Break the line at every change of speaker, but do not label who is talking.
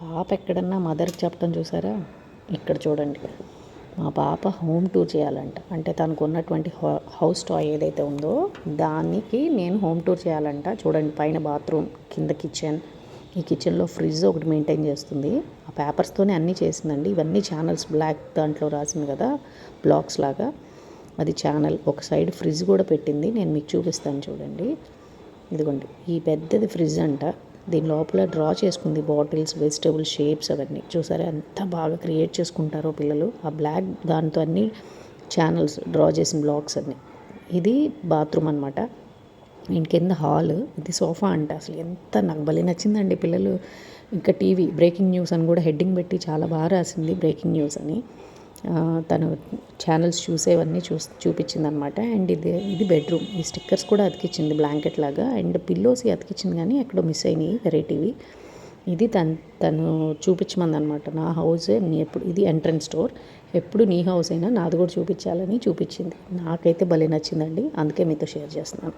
పాప ఎక్కడన్నా మదర్కి చెప్పడం చూసారా? ఇక్కడ చూడండి. మా పాప హోమ్ టూర్ చేయాలంట. అంటే తనకు ఉన్నటువంటి హౌస్ టాయ్ ఏదైతే ఉందో దానికి నేను హోమ్ టూర్ చేయాలంట. చూడండి, పైన బాత్రూమ్, కింద కిచెన్, ఈ కిచెన్లో ఫ్రిడ్జ్ ఒకటి మెయింటైన్ చేస్తుంది. ఆ పేపర్స్తోనే అన్నీ చేసిందండి. ఇవన్నీ ఛానల్స్ బ్లాక్ దాంట్లో రాసింది కదా, బ్లాక్స్ లాగా, అది ఛానల్. ఒక సైడ్ ఫ్రిడ్జ్ కూడా పెట్టింది. నేను మీకు చూపిస్తాను చూడండి. ఇదిగోండి, ఈ పెద్దది ఫ్రిడ్జ్ అంట. దీని లోపల డ్రా చేసుకుంది బాటిల్స్, వెజిటబుల్ షేప్స్ అవన్నీ. చూసారా ఎంత బాగా క్రియేట్ చేసుకుంటారో పిల్లలు. ఆ బ్లాక్ దాంతో అన్ని ఛానల్స్ డ్రా చేసిన బ్లాక్స్ అన్నీ. ఇది బాత్రూమ్ అనమాట. నేను కింద హాల్, ఇది సోఫా అంట. అసలు ఎంత నాకు భలే నచ్చిందండి. పిల్లలు ఇంకా టీవీ బ్రేకింగ్ న్యూస్ అని కూడా హెడ్డింగ్ పెట్టి చాలా బాగా రాసింది, బ్రేకింగ్ న్యూస్ అని. తను ఛానల్స్ చూసేవన్నీ చూపించింది అనమాట. అండ్ ఇది బెడ్రూమ్. ఈ స్టిక్కర్స్ కూడా అతికిచ్చింది బ్లాంకెట్ లాగా. అండ్ పిల్లోస్ అతికిచ్చింది, కానీ ఎక్కడో మిస్ అయినాయి వెరైటీవి. ఇది తను చూపించమంది అనమాట. నా హౌస్ ఇది ఎంట్రన్స్ డోర్, ఎప్పుడు నీ హౌస్ అయినా నాది కూడా చూపించాలని చూపించింది. నాకైతే భలే నచ్చిందండి, అందుకే మీతో షేర్ చేస్తున్నాను.